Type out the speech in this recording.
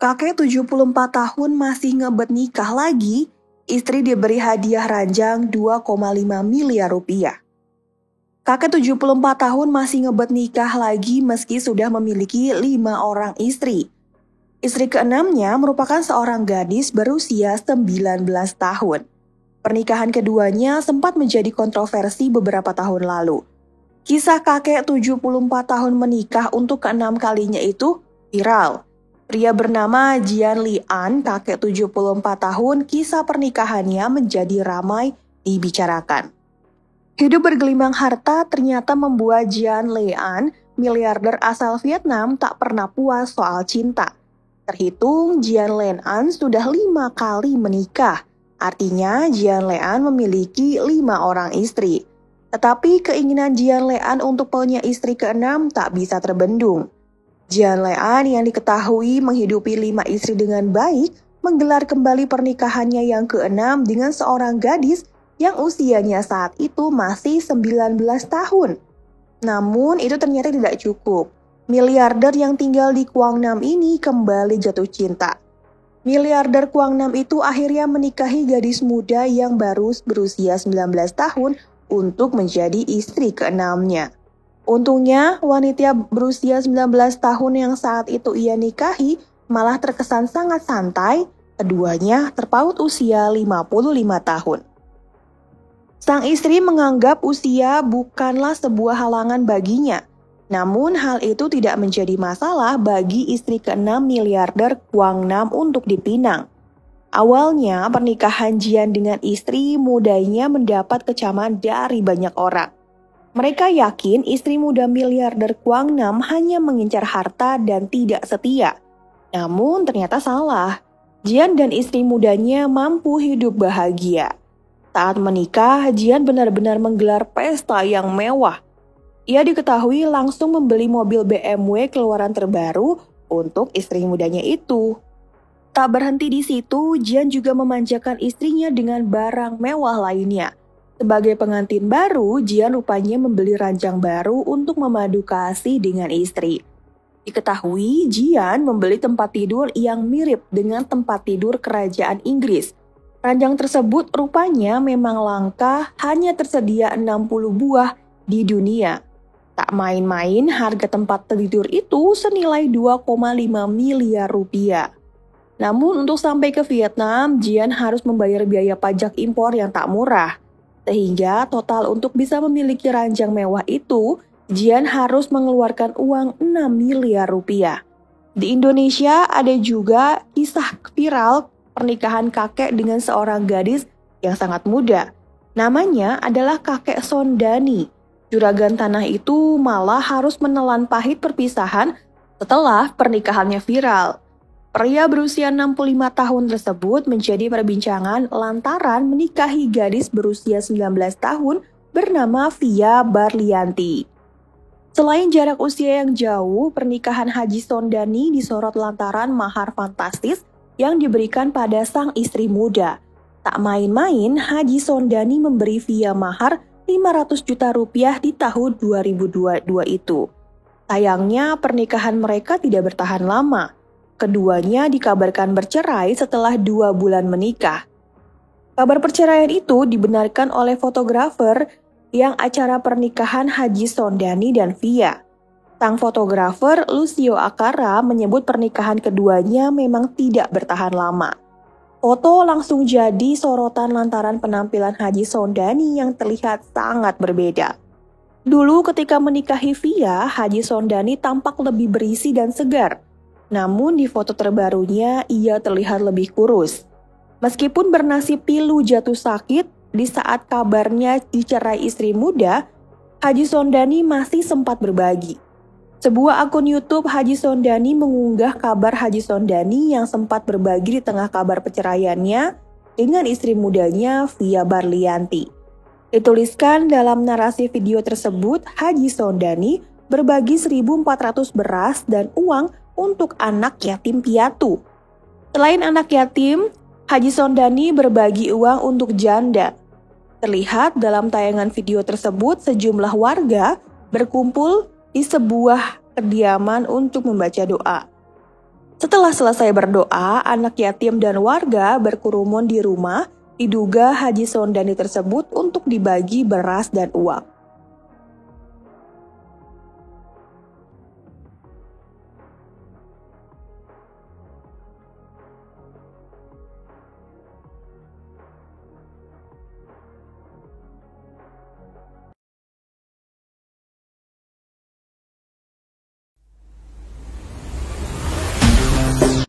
Kakek 74 tahun masih ngebet nikah lagi, istri diberi hadiah ranjang 2,5 miliar rupiah. Kakek 74 tahun masih ngebet nikah lagi meski sudah memiliki 5 orang istri. Istri keenamnya merupakan seorang gadis berusia 19 tahun. Pernikahan keduanya sempat menjadi kontroversi beberapa tahun lalu. Kisah kakek 74 tahun menikah untuk keenam kalinya itu viral. Pria bernama Jian Lian, kakek 74 tahun, kisah pernikahannya menjadi ramai dibicarakan. Hidup bergelimang harta ternyata membuat Jian Lian, miliarder asal Vietnam, tak pernah puas soal cinta. Terhitung, Jian Lian sudah 5 kali menikah. Artinya, Jian Lian memiliki 5 orang istri. Tetapi keinginan Jian Lian untuk punya istri keenam tak bisa terbendung. Jian Lian yang diketahui menghidupi 5 istri dengan baik, menggelar kembali pernikahannya yang keenam dengan seorang gadis yang usianya saat itu masih 19 tahun. Namun itu ternyata tidak cukup. Miliarder yang tinggal di Quang Nam ini kembali jatuh cinta. Miliarder Quang Nam itu akhirnya menikahi gadis muda yang baru berusia 19 tahun untuk menjadi istri keenamnya. Untungnya, wanita berusia 19 tahun yang saat itu ia nikahi malah terkesan sangat santai, keduanya terpaut usia 55 tahun. Sang istri menganggap usia bukanlah sebuah halangan baginya, namun hal itu tidak menjadi masalah bagi istri keenam miliarder Quang Nam untuk dipinang. Awalnya, pernikahan Jian dengan istri mudanya mendapat kecaman dari banyak orang. Mereka yakin istri muda miliarder Quang Nam hanya mengincar harta dan tidak setia. Namun ternyata salah. Jian dan istri mudanya mampu hidup bahagia. Saat menikah, Jian benar-benar menggelar pesta yang mewah. Ia diketahui langsung membeli mobil BMW keluaran terbaru untuk istri mudanya itu. Tak berhenti di situ, Jian juga memanjakan istrinya dengan barang mewah lainnya. Sebagai pengantin baru, Jian rupanya membeli ranjang baru untuk memadu kasih dengan istri. Diketahui, Jian membeli tempat tidur yang mirip dengan tempat tidur kerajaan Inggris. Ranjang tersebut rupanya memang langka, hanya tersedia 60 buah di dunia. Tak main-main, harga tempat tidur itu senilai 2,5 miliar rupiah. Namun untuk sampai ke Vietnam, Jian harus membayar biaya pajak impor yang tak murah. Sehingga total untuk bisa memiliki ranjang mewah itu, Jian harus mengeluarkan uang 6 miliar rupiah. Di Indonesia ada juga kisah viral pernikahan kakek dengan seorang gadis yang sangat muda. Namanya adalah kakek Sondani. Juragan tanah itu malah harus menelan pahit perpisahan setelah pernikahannya viral. Pria berusia 65 tahun tersebut menjadi perbincangan lantaran menikahi gadis berusia 19 tahun bernama Via Barlianti. Selain jarak usia yang jauh, pernikahan Haji Sondani disorot lantaran mahar fantastis yang diberikan pada sang istri muda. Tak main-main, Haji Sondani memberi Via mahar 500 juta rupiah di tahun 2022 itu. Sayangnya pernikahan mereka tidak bertahan lama. Keduanya dikabarkan bercerai setelah 2 bulan menikah. Kabar perceraian itu dibenarkan oleh fotografer yang acara pernikahan Haji Sondani dan Via. Sang fotografer Lucio Akara menyebut pernikahan keduanya memang tidak bertahan lama. Foto langsung jadi sorotan lantaran penampilan Haji Sondani yang terlihat sangat berbeda. Dulu ketika menikahi Via, Haji Sondani tampak lebih berisi dan segar. Namun di foto terbarunya ia terlihat lebih kurus. Meskipun bernasib pilu jatuh sakit di saat kabarnya dicerai istri muda, Haji Sondani masih sempat berbagi. Sebuah akun YouTube Haji Sondani mengunggah kabar Haji Sondani yang sempat berbagi di tengah kabar perceraiannya dengan istri mudanya Via Barlianti. Dituliskan dalam narasi video tersebut, Haji Sondani berbagi 1.400 beras dan uang untuk anak yatim piatu. Selain anak yatim, Haji Sondani berbagi uang untuk janda. Terlihat dalam tayangan video tersebut sejumlah warga berkumpul di sebuah kediaman untuk membaca doa. Setelah selesai berdoa, anak yatim dan warga berkerumun di rumah diduga Haji Sondani tersebut untuk dibagi beras dan uang.